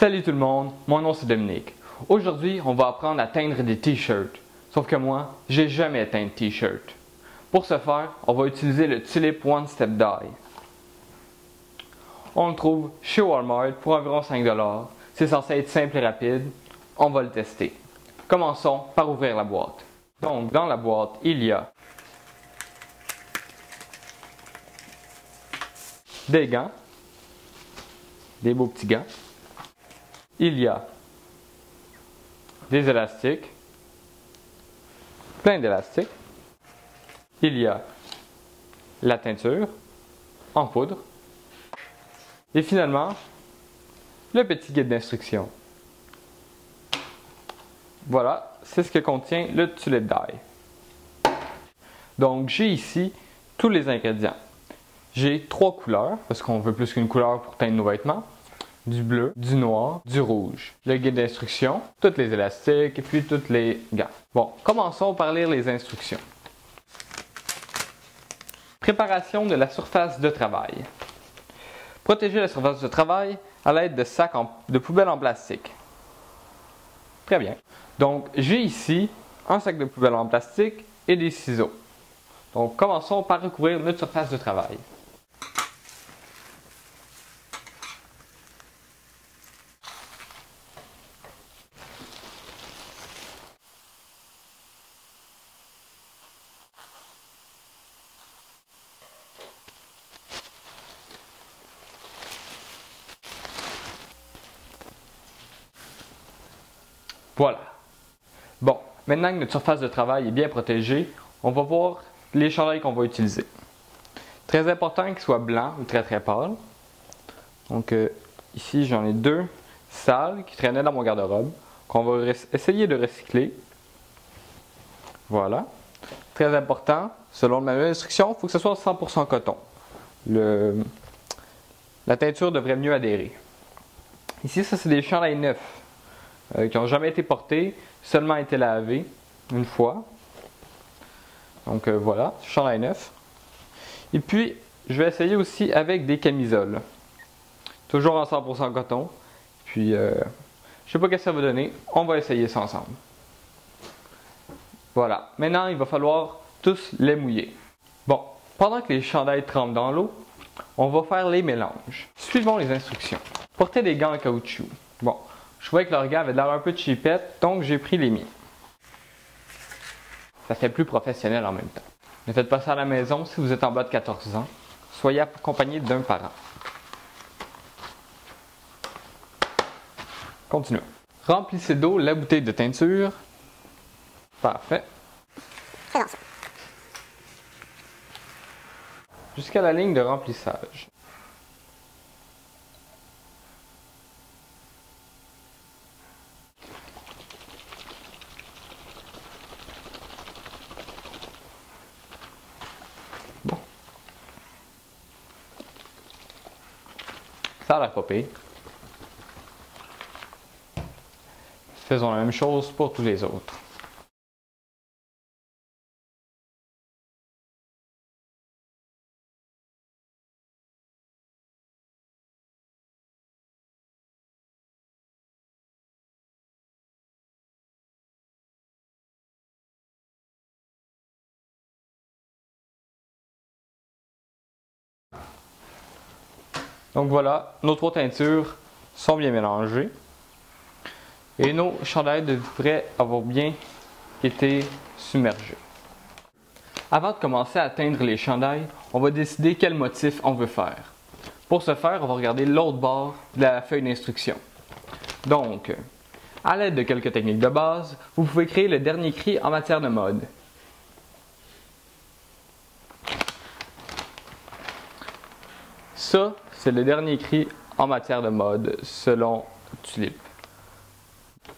Salut tout le monde, mon nom c'est Dominique. Aujourd'hui, on va apprendre à teindre des t-shirts. Sauf que moi, j'ai jamais teint de t-shirt. Pour ce faire, on va utiliser le Tulip One Step Dye. On le trouve chez Walmart pour environ 5 $. C'est censé être simple et rapide. On va le tester. Commençons par ouvrir la boîte. Donc, dans la boîte, il y a des gants, des beaux petits gants. Il y a des élastiques, plein d'élastiques. Il y a la teinture en poudre. Et finalement, le petit guide d'instruction. Voilà, c'est ce que contient le Tulip Dye. Donc, j'ai ici tous les ingrédients. J'ai 3 couleurs, parce qu'on veut plus qu'une couleur pour teindre nos vêtements. Du bleu, du noir, du rouge. Le guide d'instruction, tous les élastiques et puis tous les gants. Bon, commençons par lire les instructions. Préparation de la surface de travail. Protéger la surface de travail à l'aide de sacs de poubelle en plastique. Très bien. Donc, j'ai ici un sac de poubelle en plastique et des ciseaux. Donc, commençons par recouvrir notre surface de travail. Voilà. Bon, maintenant que notre surface de travail est bien protégée, on va voir les chandails qu'on va utiliser. Très important qu'ils soient blancs ou très pâles. Donc ici j'en ai 2 sales qui traînaient dans mon garde-robe, qu'on va essayer de recycler. Voilà. Très important, selon le manuel d'instruction, il faut que ce soit 100% coton. La teinture devrait mieux adhérer. Ici, ça c'est des chandails neufs. Qui n'ont jamais été portés, seulement été lavés une fois. Donc voilà, chandail neuf. Et puis, je vais essayer aussi avec des camisoles. Toujours en 100% coton. Puis, je sais pas ce que ça va donner. On va essayer ça ensemble. Voilà. Maintenant, il va falloir tous les mouiller. Bon, pendant que les chandails trempent dans l'eau, on va faire les mélanges. Suivons les instructions. Portez des gants en caoutchouc. Bon. Je voyais que leur gars avait l'air un peu cheapette, donc j'ai pris les miens. Ça fait plus professionnel en même temps. Ne faites pas ça à la maison si vous êtes en bas de 14 ans. Soyez accompagné d'un parent. Continuons. Remplissez d'eau la bouteille de teinture. Parfait. Jusqu'à la ligne de remplissage. Bon. Ça a l'air pas pire. Faisons la même chose pour tous les autres. Donc voilà, nos 3 teintures sont bien mélangées. Et nos chandails devraient avoir bien été submergés. Avant de commencer à teindre les chandails, on va décider quel motif on veut faire. Pour ce faire, on va regarder l'autre bord de la feuille d'instruction. Donc, à l'aide de quelques techniques de base, vous pouvez créer le dernier cri en matière de mode. Ça, c'est le dernier cri en matière de mode selon Tulip.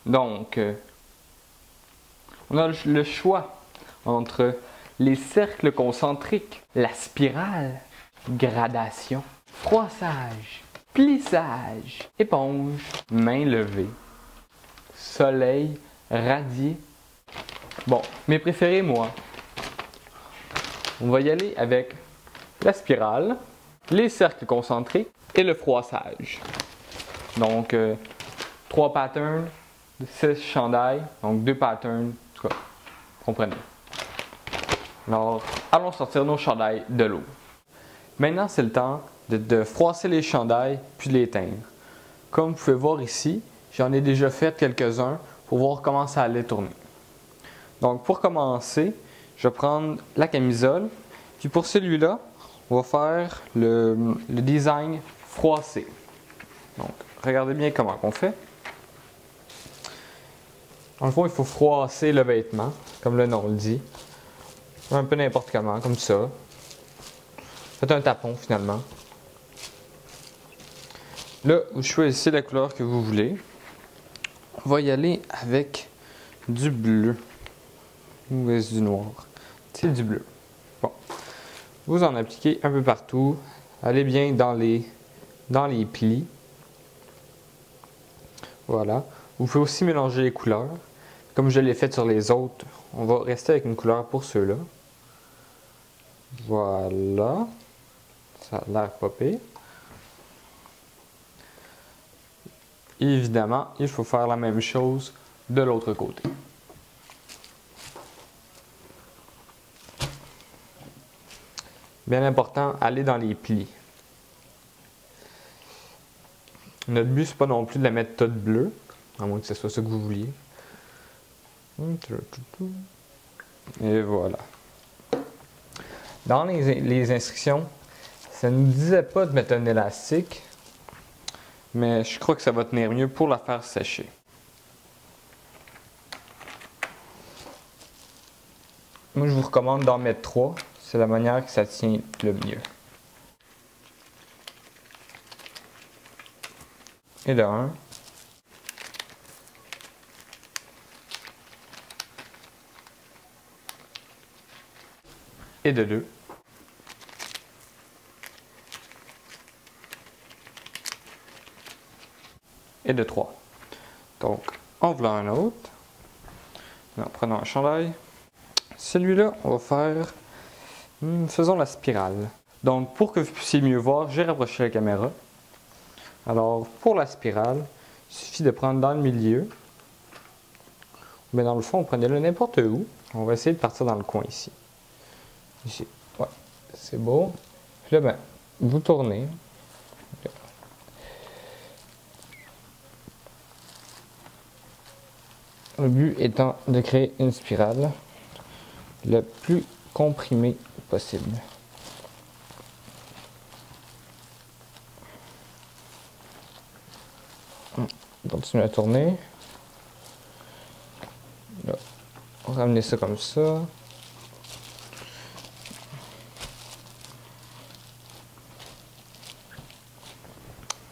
Donc, on a le choix entre les cercles concentriques, la spirale, gradation, froissage, plissage, éponge, main levée, soleil, radier. Bon, mes préférés, moi. On va y aller avec la spirale, les cercles concentriques et le froissage. Donc, 3 patterns, 6 chandails, donc 2 patterns, en tout cas, comprenez. Alors, allons sortir nos chandails de l'eau. Maintenant, c'est le temps de froisser les chandails puis de les teindre. Comme vous pouvez voir ici, j'en ai déjà fait quelques-uns pour voir comment ça allait tourner. Donc, pour commencer, je vais prendre la camisole. Puis pour celui-là, on va faire le design froissé. Donc, regardez bien comment on fait. Dans le fond, il faut froisser le vêtement, comme le nom le dit. Un peu n'importe comment, comme ça. Faites un tapon finalement. Là, vous choisissez la couleur que vous voulez. On va y aller avec du bleu. Ou est-ce du noir? C'est du bleu. Bon. Vous en appliquez un peu partout. Allez bien dans les plis. Voilà. Vous pouvez aussi mélanger les couleurs. Comme je l'ai fait sur les autres, on va rester avec une couleur pour ceux-là. Voilà. Ça a l'air pas pire. Évidemment, il faut faire la même chose de l'autre côté. Bien important, aller dans les plis. Notre but, c'est pas non plus de la mettre toute bleue, à moins que ce soit ce que vous vouliez. Et voilà. Dans les instructions, ça ne nous disait pas de mettre un élastique, mais je crois que ça va tenir mieux pour la faire sécher. Moi, je vous recommande d'en mettre 3. C'est la manière que ça tient le mieux. Et de 1. Et de 2. Et de 3. Donc, en voilà un autre. En prenons un chandail. Celui-là, on va faire... faisons la spirale. Donc, pour que vous puissiez mieux voir, j'ai rapproché la caméra. Alors, pour la spirale, il suffit de prendre dans le milieu. Mais dans le fond, prenez-le n'importe où. On va essayer de partir dans le coin ici. Ici. Ouais, c'est beau. Puis là, ben, vous tournez. Le but étant de créer une spirale le plus comprimée possible. On continue à tourner. Là, on va ramener ça comme ça.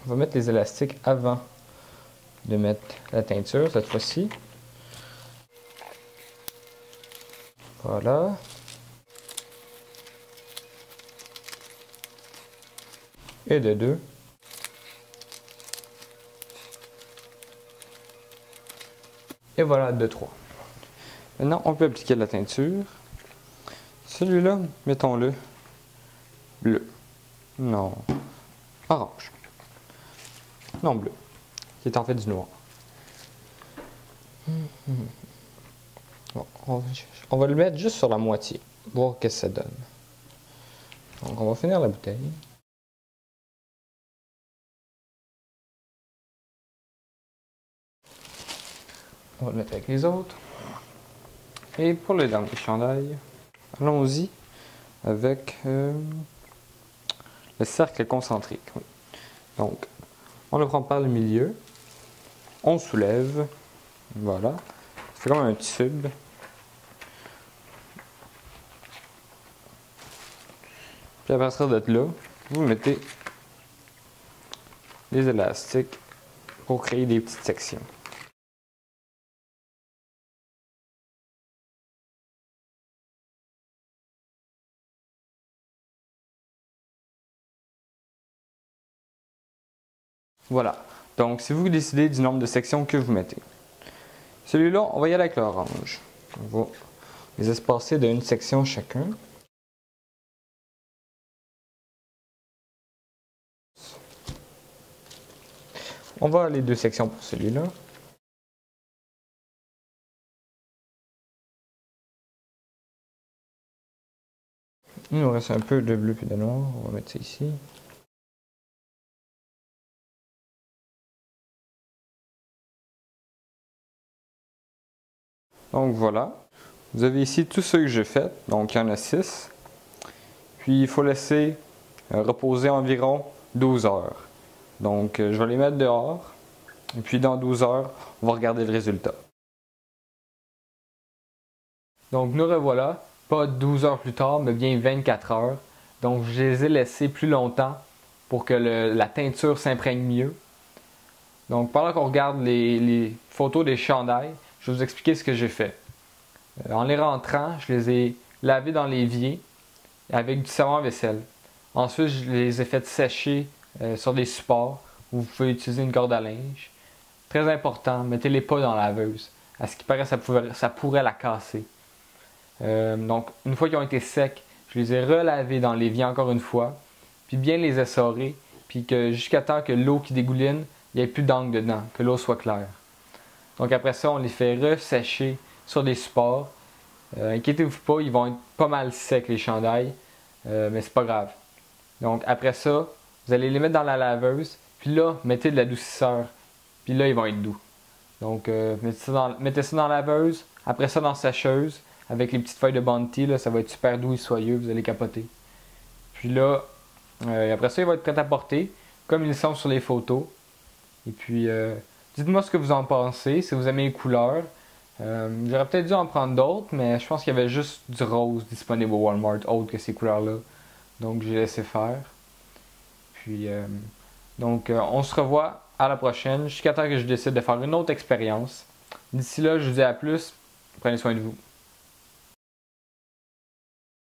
On va mettre les élastiques avant de mettre la teinture cette fois-ci. Voilà. Et de 2. Et voilà, de 3. Maintenant, on peut appliquer la teinture. Celui-là, mettons-le bleu. Non. Orange. Non, bleu. Qui est en fait du noir. Bon, on va le mettre juste sur la moitié. Voir ce que ça donne. Donc, on va finir la bouteille. On va le mettre avec les autres. Et pour le dernier chandail, allons-y avec le cercle concentrique. Oui. Donc, on le prend par le milieu, on soulève, voilà, c'est comme un tube. Puis à partir de là, vous mettez les élastiques pour créer des petites sections. Voilà. Donc, c'est vous qui décidez du nombre de sections que vous mettez. Celui-là, on va y aller avec l'orange. On va les espacer d'une section chacun. On va aller 2 sections pour celui-là. Il nous reste un peu de bleu et de noir. On va mettre ça ici. Donc voilà. Vous avez ici tous ceux que j'ai fait. Donc il y en a 6. Puis il faut laisser reposer environ 12 heures. Donc je vais les mettre dehors. Et puis dans 12 heures, on va regarder le résultat. Donc nous revoilà, pas 12 heures plus tard, mais bien 24 heures. Donc je les ai laissés plus longtemps pour que la teinture s'imprègne mieux. Donc pendant qu'on regarde les photos des chandails, je vais vous expliquer ce que j'ai fait. En les rentrant, je les ai lavés dans l'évier avec du savon à vaisselle. Ensuite, je les ai fait sécher sur des supports où vous pouvez utiliser une corde à linge. Très important, mettez-les pas dans la laveuse. À ce qui paraît, ça pourrait la casser. Donc, une fois qu'ils ont été secs, je les ai relavés dans l'évier encore une fois, puis bien les essorer, puis que jusqu'à temps que l'eau qui dégouline, il n'y ait plus d'encre dedans, que l'eau soit claire. Donc après ça, on les fait ressécher sur des supports. Inquiétez-vous pas, ils vont être pas mal secs les chandails, mais c'est pas grave. Donc après ça, vous allez les mettre dans la laveuse, puis là, mettez de l'adoucisseur, puis là, ils vont être doux. Donc mettez ça dans la laveuse, après ça dans la sécheuse, avec les petites feuilles de Bounty, là, ça va être super doux et soyeux, vous allez capoter. Puis là, après ça, ils vont être prêts à porter, comme ils sont sur les photos. Et puis, dites-moi ce que vous en pensez, si vous aimez les couleurs. J'aurais peut-être dû en prendre d'autres, mais je pense qu'il y avait juste du rose disponible au Walmart, autre que ces couleurs-là. Donc, j'ai laissé faire. Puis, on se revoit à la prochaine, jusqu'à temps que je décide de faire une autre expérience. D'ici là, je vous dis à plus. Prenez soin de vous.